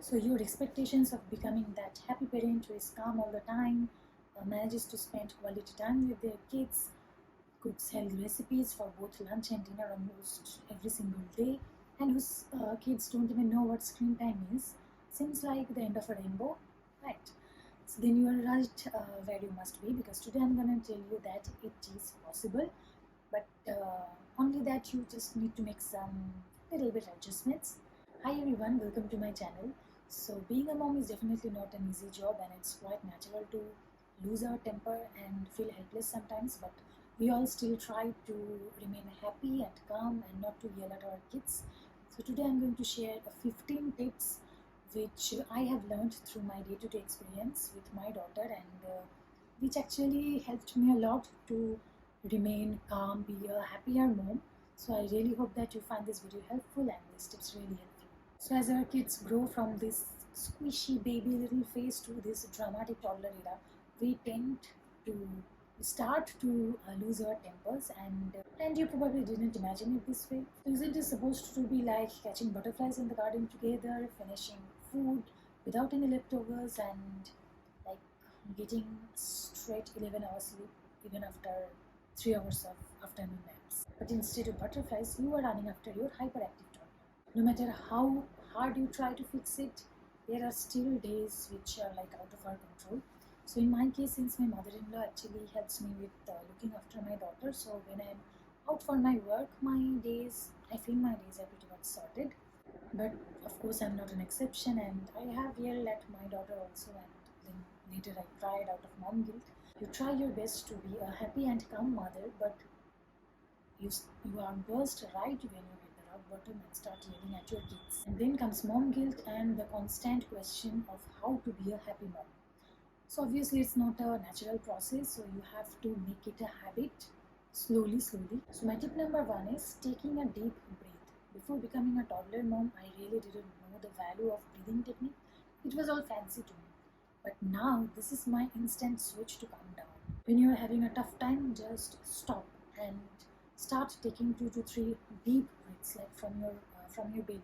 So your expectations of becoming that happy parent who is calm all the time, manages to spend quality time with their kids, cooks healthy recipes for both lunch and dinner almost every single day, and whose kids don't even know what screen time is, seems like the end of a rainbow, right? So then you are right where you must be, because today I'm going to tell you that it is possible, but only that you just need to make some little bit adjustments. Hi everyone, welcome to my channel. So being a mom is definitely not an easy job, and it's quite natural to lose our temper and feel helpless sometimes, but we all still try to remain happy and calm and not to yell at our kids. So today I'm going to share 15 tips which I have learned through my day-to-day experience with my daughter, and which actually helped me a lot to remain calm, be a happier mom. So I really hope that you find this video helpful and these tips really help you. So as our kids grow from this squishy baby little face to this dramatic toddler era, we tend to start to lose our tempers, and you probably didn't imagine it this way. So isn't it supposed to be like catching butterflies in the garden together, finishing food without any leftovers, and like getting straight 11 hours sleep even after 3 hours of afternoon naps? But instead of butterflies, you are running after your hyperactive toddler. No matter how hard you try to fix it, there are still days which are like out of our control. So in my case, since my mother-in-law actually helps me with looking after my daughter, so when I'm out for my work, I feel my days are pretty much sorted. But of course, I'm not an exception, and I have yelled at my daughter also, and then later I cried out of mom guilt. You try your best to be a happy and calm mother, but you are burst right when you hit the rock bottom and start yelling at your kids. And then comes mom guilt and the constant question of how to be a happy mom. So obviously it's not a natural process, so you have to make it a habit slowly. So my tip number one is taking a deep breath. Before becoming a toddler mom, I really didn't know the value of breathing technique. It was all fancy to me. But now this is my instant switch to calm down. When you are having a tough time, just stop and start taking 2 to 3 deep breaths, like from your belly,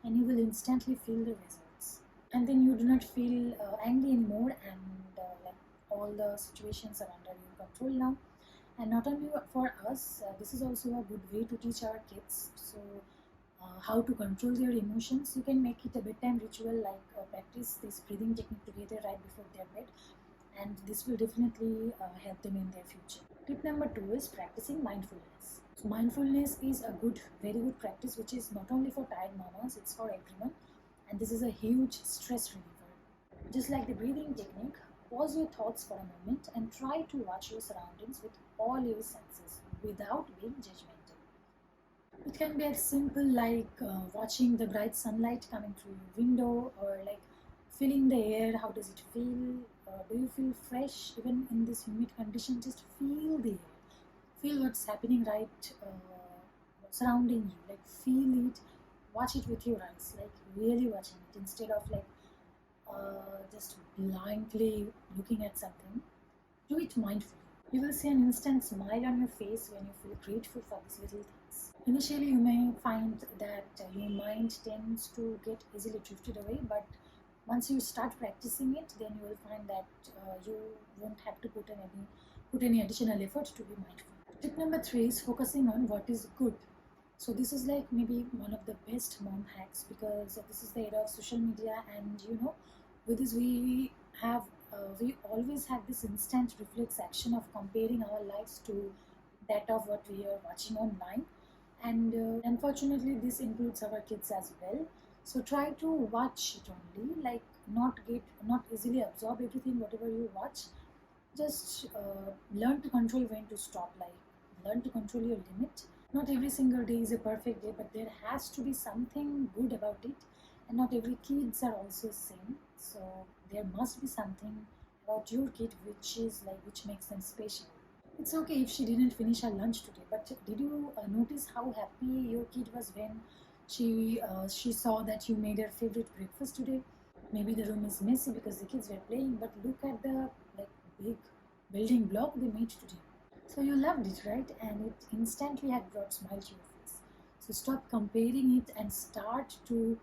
and you will instantly feel the results. And then you do not feel angry anymore, and like all the situations are under your control now. And not only for us, this is also a good way to teach our kids. So how to control their emotions. You can make it a bedtime ritual, like practice this breathing technique together right before their bed, and this will definitely help them in their future. Tip number 2 is practicing mindfulness. So mindfulness is a very good practice, which is not only for tired mamas, it's for everyone, and this is a huge stress reliever. Just like the breathing technique, pause your thoughts for a moment and try to watch your surroundings with all your senses without being judgmental. It can be as simple like watching the bright sunlight coming through your window, or like feeling the air. How does it feel? Do you feel fresh even in this humid condition? Just feel the air. Feel what's happening right surrounding you. Like feel it. Watch it with your eyes. Like really watching it instead of like just blindly looking at something. Do it mindfully. You will see an instant smile on your face when you feel grateful for these little things. Initially, you may find that your mind tends to get easily drifted away, but once you start practicing it, then you will find that you won't have to put any additional effort to be mindful. Tip number 3 is focusing on what is good. So this is like maybe one of the best mom hacks, because this is the era of social media, and with this we always have this instant reflex action of comparing our lives to that of what we are watching online, and unfortunately this includes our kids as well. So try to watch it only, like not easily absorb everything whatever you watch. Just learn to control when to stop, like learn to control your limit. Not every single day is a perfect day, but there has to be something good about it, and not every kids are also same. So there must be something about your kid which makes them special. It's okay if she didn't finish her lunch today, but did you notice how happy your kid was when she saw that you made her favorite breakfast today? Maybe the room is messy because the kids were playing, but look at the like big building block they made today. So you loved it, right? And it instantly had brought smile to your face. So stop comparing it and start to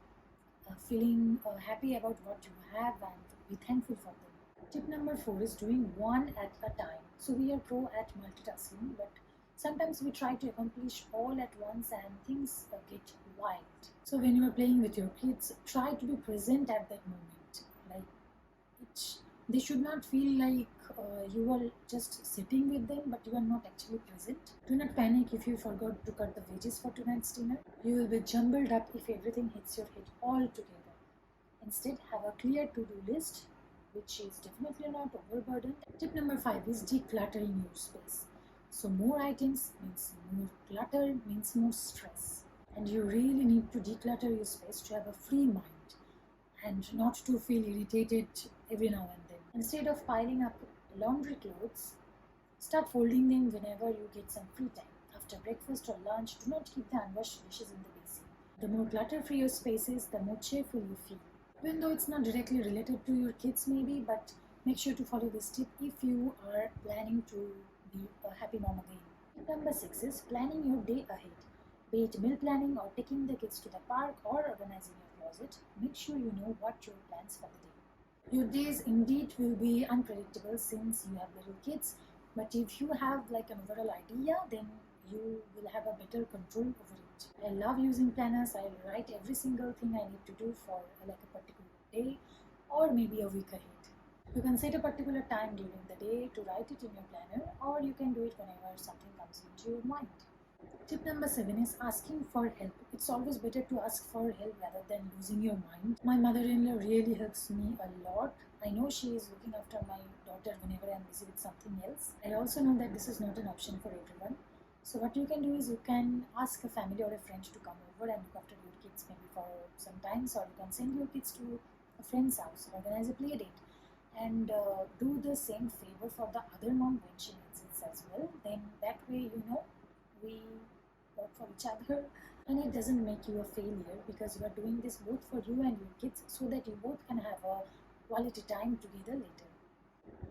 feeling happy about what you have and be thankful for them. Tip number 4 is doing one at a time. So we are pro at multitasking, but sometimes we try to accomplish all at once and things get wild. So when you are playing with your kids, try to be present at that moment. Like they should not feel like you are just sitting with them, but you are not actually present. Do not panic if you forgot to cut the veggies for tonight's dinner. You will be jumbled up if everything hits your head all together. Instead, have a clear to-do list, which is definitely not overburdened. Tip number 5 is decluttering your space. So more items means more clutter, means more stress. And you really need to declutter your space to have a free mind and not to feel irritated every now and then. Instead of piling up laundry clothes, start folding them whenever you get some free time. After breakfast or lunch, do not keep the unwashed dishes in the basin. The more clutter-free your space is, the more cheerful you feel. Even though it's not directly related to your kids maybe, but make sure to follow this tip if you are planning to be a happy mom again. Tip number 6 is planning your day ahead. Be it meal planning or taking the kids to the park or organizing your closet, make sure you know what your plans for the day. Your days indeed will be unpredictable since you have little kids, but if you have like an overall idea, then you will have a better control over it. I love using planners. I write every single thing I need to do for like a particular day or maybe a week ahead. You can set a particular time during the day to write it in your planner, or you can do it whenever something comes into your mind. Tip number 7 is asking for help. It's always better to ask for help rather than losing your mind. My mother-in-law really helps me a lot. I know she is looking after my daughter whenever I'm busy with something else. I also know that this is not an option for everyone. So what you can do is you can ask a family or a friend to come over and look after your kids maybe for some time, or you can send your kids to a friend's house, organize a play date, and do the same favor for the other mom when she needs it as well. Then that way, we work for each other, and it doesn't make you a failure because you are doing this both for you and your kids so that you both can have a quality time together later.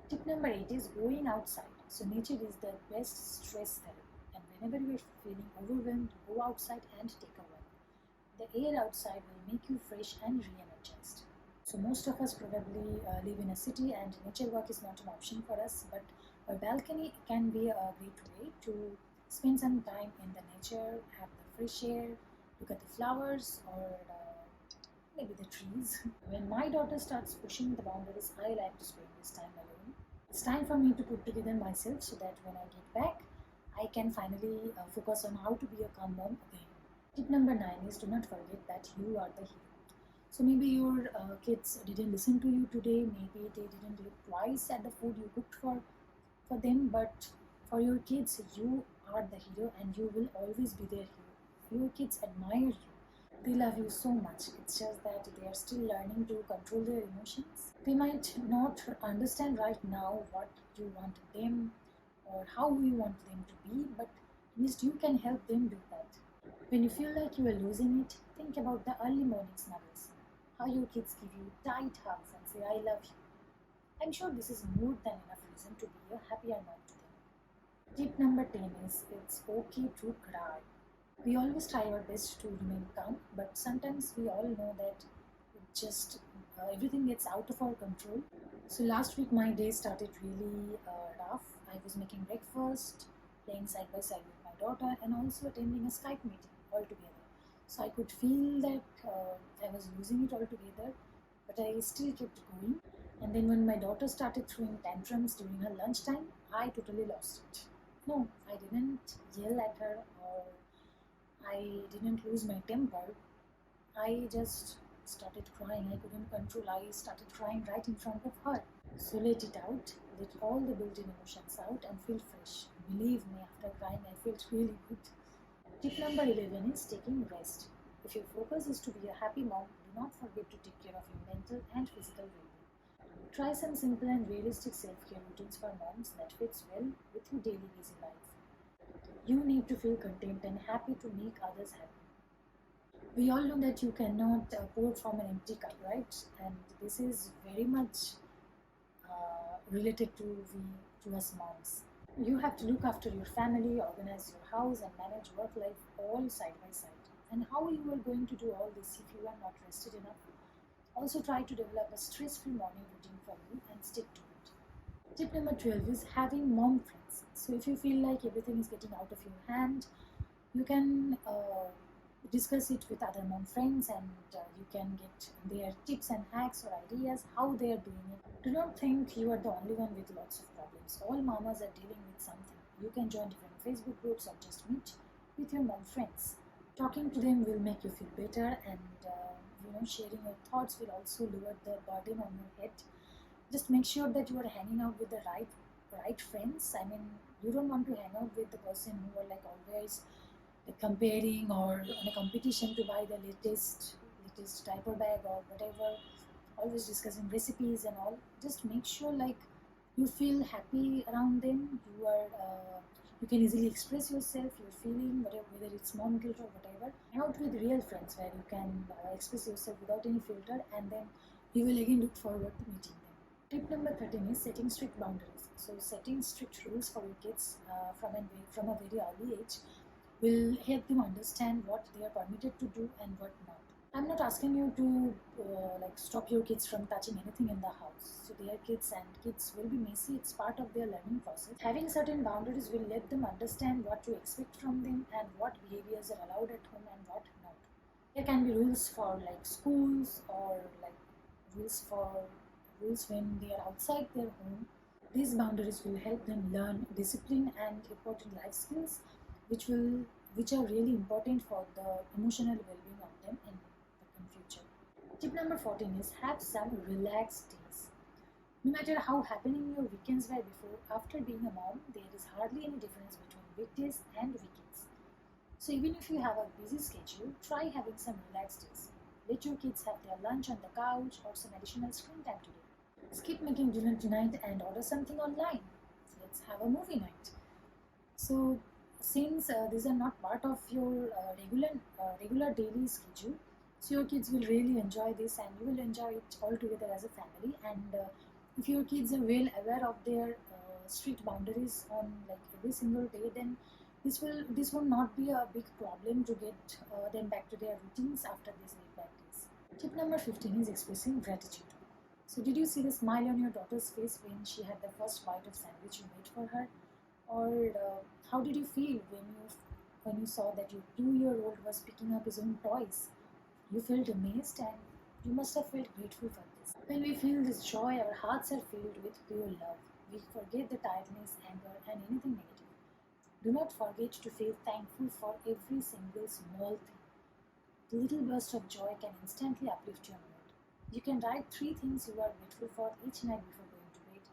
Tip number 8 is going outside. So nature is the best stress therapy, and whenever you are feeling overwhelmed, go outside and take a walk. The air outside will make you fresh and re-energized. So most of us probably live in a city and nature walk is not an option for us, but a balcony can be a great way to spend some time in the nature, have the fresh air, look at the flowers or maybe the trees. When my daughter starts pushing the boundaries, I like to spend this time alone. It's time for me to put together myself so that when I get back, I can finally focus on how to be a calm mom again. Tip number 9 is do not forget that you are the hero. So maybe your kids didn't listen to you today, maybe they didn't look twice at the food you cooked for them, but for your kids, you are the hero and you will always be their hero. Your kids admire you. They love you so much. It's just that they are still learning to control their emotions. They might not understand right now what you want them or how you want them to be, but at least you can help them do that. When you feel like you are losing it, think about the early morning snuggles. How your kids give you tight hugs and say, I love you. I'm sure this is more than enough reason to be a happier mom to them. Tip number 10 is it's okay to cry. We always try our best to remain calm, but sometimes we all know that everything gets out of our control. So last week my day started really rough. I was making breakfast, playing side by side with my daughter, and also attending a Skype meeting altogether. So I could feel that I was losing it altogether, but I still kept going. And then when my daughter started throwing tantrums during her lunchtime, I totally lost it. No, I didn't yell at her or I didn't lose my temper. I just started crying. I couldn't control. I started crying right in front of her. So let it out. Let all the built-in emotions out and feel fresh. Believe me, after crying, I felt really good. Tip number 11 is taking rest. If your focus is to be a happy mom, do not forget to take care of your mental and physical well-being. Try some simple and realistic self-care routines for moms that fits well with your daily busy life. You need to feel content and happy to make others happy. We all know that you cannot pour from an empty cup, right? And this is very much related to us moms. You have to look after your family, organize your house, and manage work life all side by side. And how you are going to do all this if you are not rested enough? Also try to develop a stress-free morning routine for you and stick to it. Tip number 12 is having mom friends. So if you feel like everything is getting out of your hand, you can discuss it with other mom friends, and you can get their tips and hacks or ideas how they are doing it. Do not think you are the only one with lots of problems. All mamas are dealing with something. You can join different Facebook groups or just meet with your mom friends. Talking to them will make you feel better, and sharing your thoughts will also lower the burden on your head. Just make sure that you are hanging out with the right friends. I mean, you don't want to hang out with the person who are like always comparing or on a competition to buy the latest diaper bag or whatever, always discussing recipes and all. Just make sure like you feel happy around them. You can easily express yourself, your feeling, whether it's mom guilt or whatever. Hang out with real friends where you can express yourself without any filter, and then you will again look forward to meeting them. Tip number 13 is setting strict boundaries. So setting strict rules for your kids from a very early age will help them understand what they are permitted to do and what not. I'm not asking you to stop your kids from touching anything in the house. So they are kids, and kids will be messy. It's part of their learning process. Having certain boundaries will let them understand what to expect from them and what behaviors are allowed at home and what not. There can be rules for like schools, or like rules when they are outside their home. These boundaries will help them learn discipline and important life skills, which are really important for the emotional well-being of them in future. Tip number 14 is have some relaxed days. No matter how happening your weekends were before, after being a mom, there is hardly any difference between weekdays and weekends. So even if you have a busy schedule, try having some relaxed days. Let your kids have their lunch on the couch or some additional screen time today. Skip making dinner tonight and order something online. Let's have a movie night. So since these are not part of your regular daily schedule, so your kids will really enjoy this, and you will enjoy it all together as a family. And if your kids are well aware of their strict boundaries on like every single day, then this will not be a big problem to get them back to their routines after these late back days. Tip number 15 is expressing gratitude. So did you see the smile on your daughter's face when she had the first bite of sandwich you made for her? Or how did you feel when you saw that your 2-year-old was picking up his own toys? You felt amazed, and you must have felt grateful for this. When we feel this joy, our hearts are filled with pure love. We forget the tiredness, anger, and anything negative. Do not forget to feel thankful for every single small thing. The little burst of joy can instantly uplift your mood. You can write 3 things you are grateful for each night before going to bed.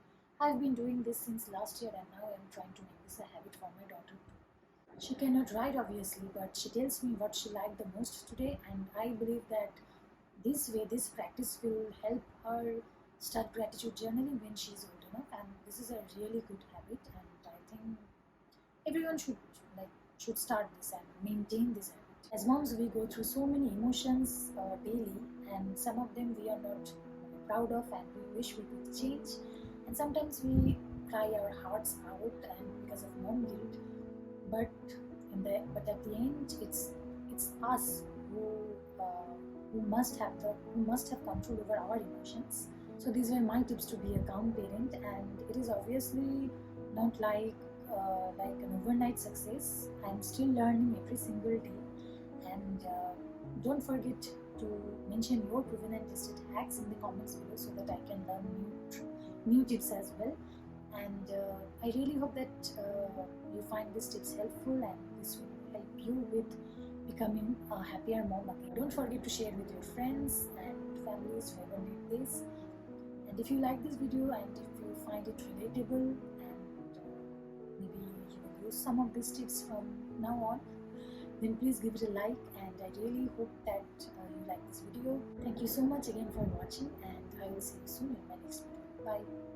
I've been doing this since last year, and now I'm trying to make this a habit for my daughter too. She cannot write obviously, but she tells me what she liked the most today, and I believe that this practice will help her start gratitude journaling when she is old enough, and this is a really good habit, and I think everyone should start this and maintain this habit. As moms, we go through so many emotions daily, and some of them we are not proud of, and we wish we could change, and sometimes we cry our hearts out and because of mom guilt. But at the end, it's us who must have control over our emotions. So these were my tips to be a calm parent, and it is obviously not like an overnight success. I'm still learning every single day, and don't forget to mention your proven and tested hacks in the comments below so that I can learn new tips as well. And I really hope that you find these tips helpful, and this will help you with becoming a happier mom again. Don't forget to share with your friends and families whoever need this. And if you like this video, and if you find it relatable, and maybe you will use some of these tips from now on, then please give it a like, and I really hope that you like this video. Thank you so much again for watching, and I will see you soon in my next video. Bye.